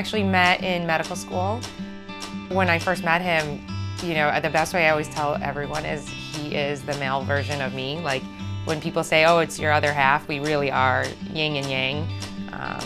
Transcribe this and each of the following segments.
actually met in medical school. When I first met him, you know, the best way I always tell everyone is he is the male version of me. Like when people say, oh, it's your other half, we really are yin and yang.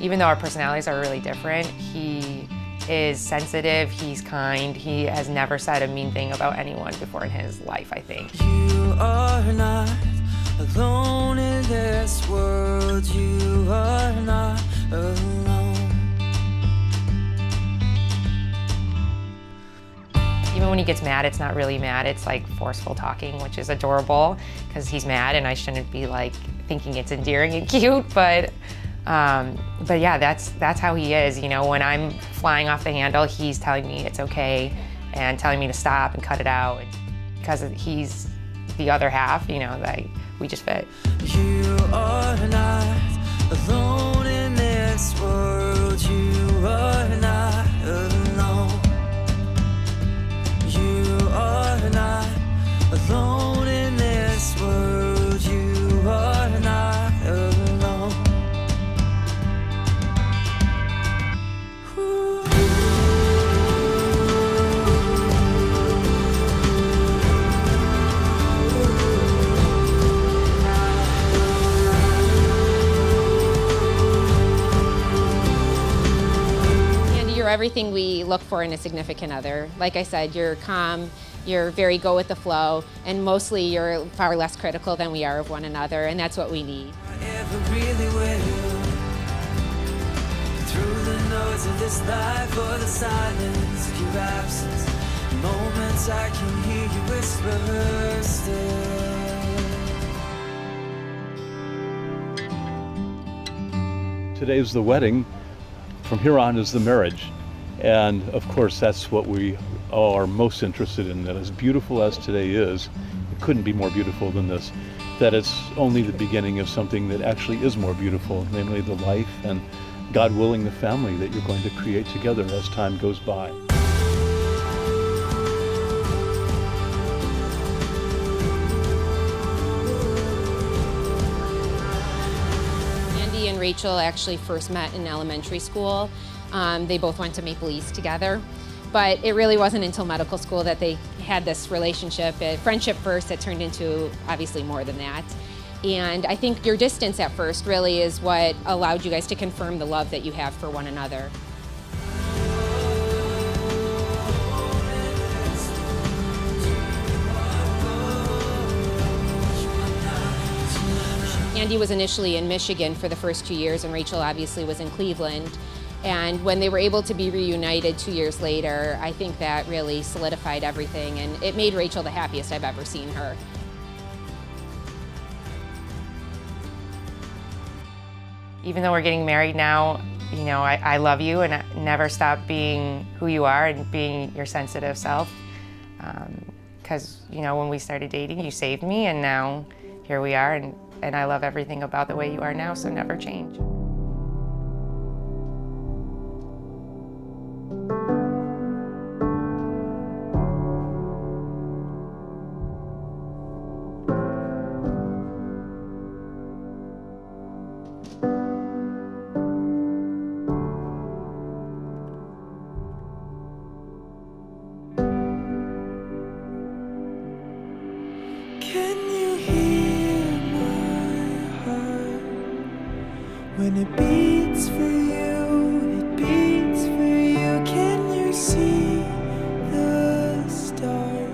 Even though our personalities are really different, he is sensitive, he's kind, he has never said a mean thing about anyone before in his life, I think. You are not alone in this world, you are not alone. Even when he gets mad, it's not really mad, it's like forceful talking, which is adorable because he's mad and I shouldn't be like thinking it's endearing and cute, but yeah, that's how he is. You know, when I'm flying off the handle, he's telling me it's okay and telling me to stop and cut it out. Because he's the other half, you know, like we just fit. You are not alone in this world, you are not alone. You are not alone in this world, you are not alone. You're everything we look for in a significant other. Like I said, you're calm, you're very go with the flow, and mostly you're far less critical than we are of one another, and that's what we need. I ever really will. Through the noise of this life or the silence of your absence, moments I can hear you whisper still. Today's the wedding. From here on is the marriage. And of course, that's what we are most interested in, that as beautiful as today is, it couldn't be more beautiful than this, that it's only the beginning of something that actually is more beautiful, namely the life and, God willing, the family that you're going to create together as time goes by. Andy and Rachel actually first met in elementary school. They both went to Maple East together, but it really wasn't until medical school that they had this relationship, friendship first, that turned into obviously more than that. And I think your distance at first really is what allowed you guys to confirm the love that you have for one another. Andy was initially in Michigan for the first 2 years, and Rachel obviously was in Cleveland. And when they were able to be reunited 2 years later, I think that really solidified everything, and it made Rachel the happiest I've ever seen her. Even though we're getting married now, you know, I love you and I never stop being who you are and being your sensitive self. Because, you know, when we started dating, you saved me, and now here we are, and I love everything about the way you are now, so never change. Can you hear my heart when it beats for you? It beats for you. Can you see the start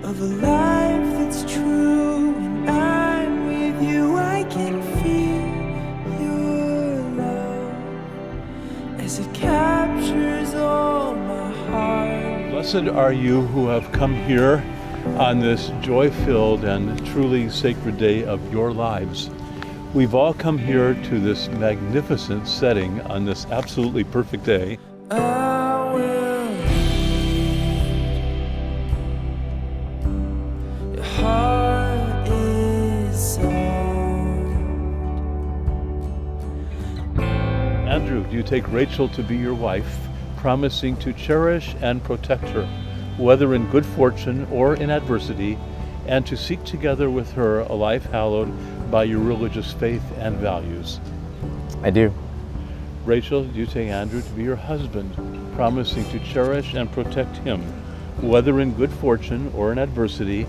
of a life that's true? When I'm with you, I can feel your love as it captures all my heart. Blessed are you who have come here on this joy-filled and truly sacred day of your lives. We've all come here to this magnificent setting on this absolutely perfect day. I will lead. Your heart is soft. Andrew, do you take Rachel to be your wife, promising to cherish and protect her, whether in good fortune or in adversity, and to seek together with her a life hallowed by your religious faith and values? I do. Rachel, you take Andrew to be your husband, promising to cherish and protect him, whether in good fortune or in adversity,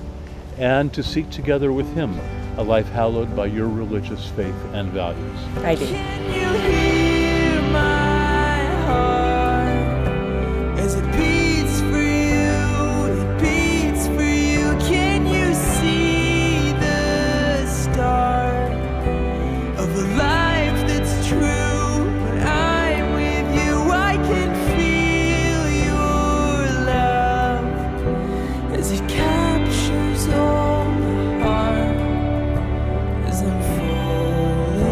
and to seek together with him a life hallowed by your religious faith and values. I do. Can you hear my heart as it beats for you? It beats for you. Can you see the start of a life that's true? When I'm with you, I can feel your love as it captures all my heart as I'm falling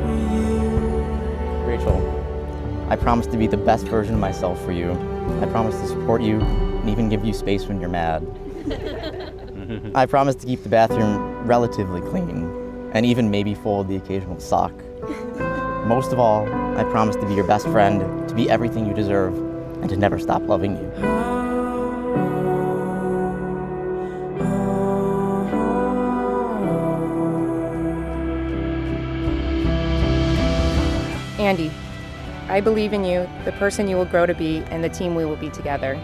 for you. Rachel, I promise to be the best version of myself for you. I promise to support you and even give you space when you're mad. I promise to keep the bathroom relatively clean and even maybe fold the occasional sock. Most of all, I promise to be your best friend, to be everything you deserve, and to never stop loving you. Andy, I believe in you, the person you will grow to be, and the team we will be together.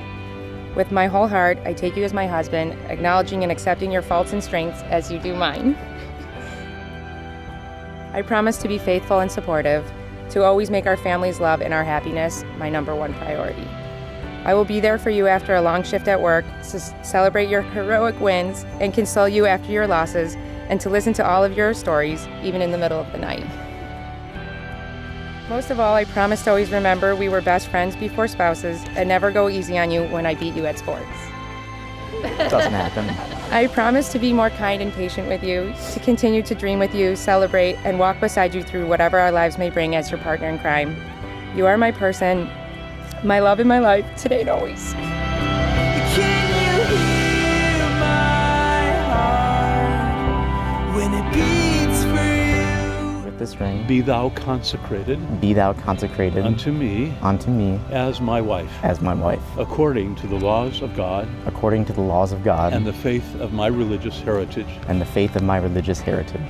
With my whole heart, I take you as my husband, acknowledging and accepting your faults and strengths as you do mine. I promise to be faithful and supportive, to always make our family's love and our happiness my number one priority. I will be there for you after a long shift at work, to celebrate your heroic wins and console you after your losses, and to listen to all of your stories, even in the middle of the night. Most of all, I promise to always remember we were best friends before spouses and never go easy on you when I beat you at sports. Doesn't happen. I promise to be more kind and patient with you, to continue to dream with you, celebrate, and walk beside you through whatever our lives may bring as your partner in crime. You are my person, my love in my life, today and always. Can you hear my heart when it beats for you? With this ring, Be thou consecrated be thou consecrated unto me as my wife, according to the laws of God according to the laws of God and the faith of my religious heritage. and the faith of my religious heritage.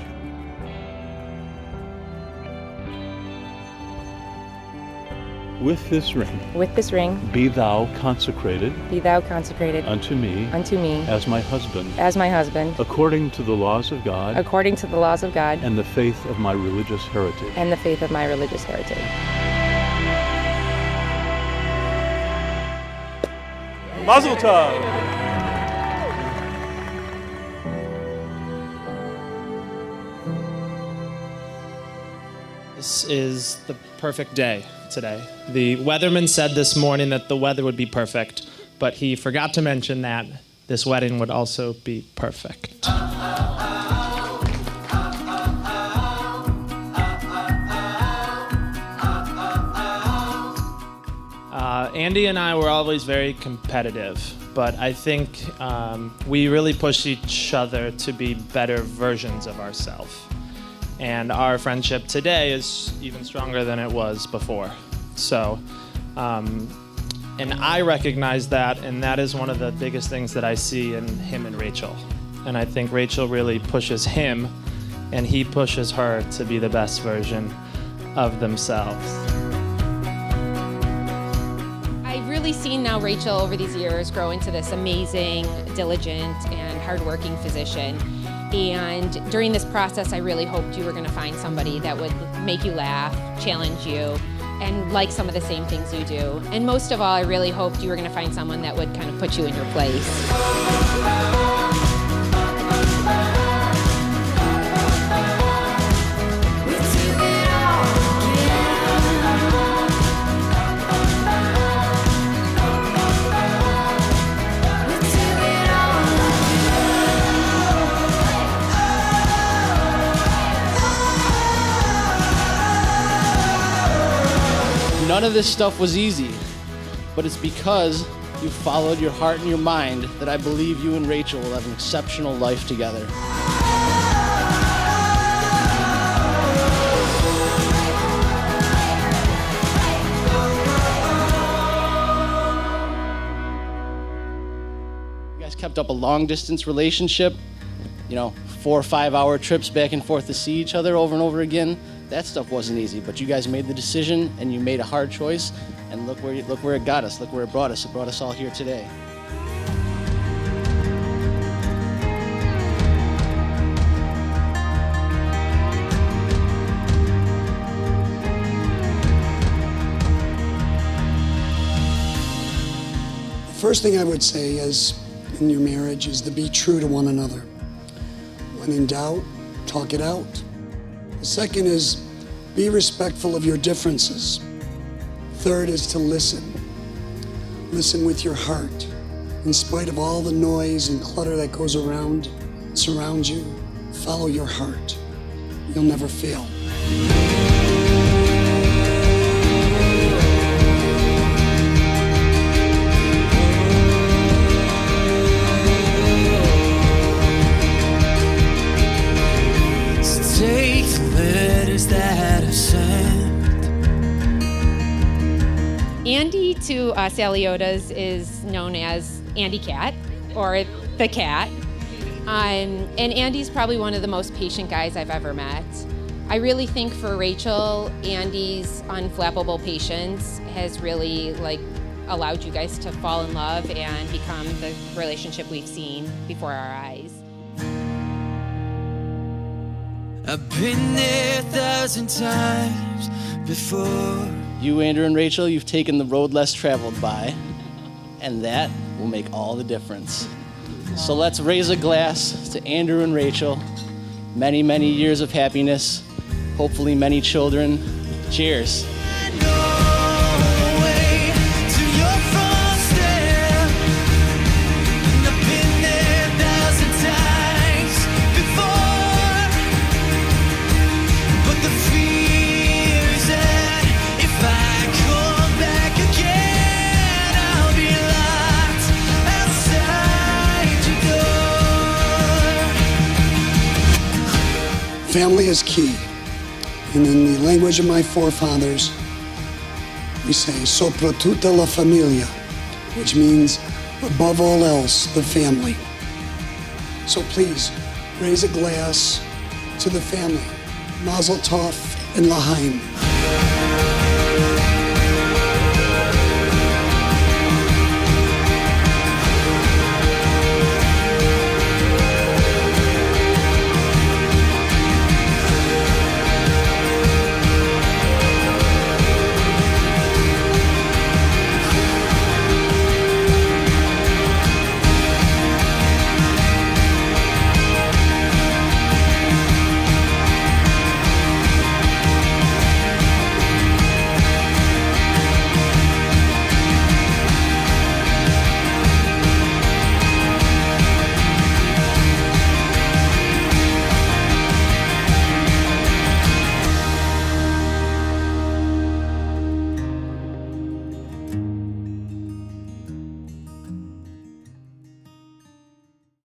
With this ring, be thou consecrated Be thou consecrated unto me unto me as my husband, according to the laws of God according to the laws of God and the faith of my religious heritage. and the faith of my religious heritage. Mazel tov! This is the perfect day today. The weatherman said this morning that the weather would be perfect, but he forgot to mention that this wedding would also be perfect. Andy and I were always very competitive, but I think we really push each other to be better versions of ourselves. And our friendship today is even stronger than it was before. So, and I recognize that, and that is one of the biggest things that I see in him and Rachel. And I think Rachel really pushes him, and he pushes her to be the best version of themselves. I've really seen now Rachel over these years grow into this amazing, diligent, and hardworking physician. And during this process, I really hoped you were going to find somebody that would make you laugh, challenge you, and like some of the same things you do. And most of all, I really hoped you were going to find someone that would kind of put you in your place. None of this stuff was easy, but it's because you followed your heart and your mind that I believe you and Rachel will have an exceptional life together. You guys kept up a long-distance relationship, 4 or 5 hour trips back and forth to see each other over and over again. That stuff wasn't easy, but you guys made the decision and you made a hard choice, and look where it got us. Look where it brought us. It brought us all here today. First thing I would say is, in your marriage, is to be true to one another. When in doubt, talk it out. The second is, be respectful of your differences. Third is to listen. Listen with your heart. In spite of all the noise and clutter that goes around, surrounds you, follow your heart. You'll never fail. Take the letters that I've sent. Andy to us Aliotas is known as Andy Cat, or the Cat. And Andy's probably one of the most patient guys I've ever met. I really think for Rachel, Andy's unflappable patience has really allowed you guys to fall in love and become the relationship we've seen before our eyes. I've been there 1,000 times before. You, Andrew and Rachel, you've taken the road less traveled by, and that will make all the difference. So let's raise a glass to Andrew and Rachel. Many, many years of happiness, hopefully many children. Cheers. Family is key. And in the language of my forefathers, we say, soprattutto la famiglia, which means, above all else, the family. So please, raise a glass to the family. Mazel tov and l'chaim.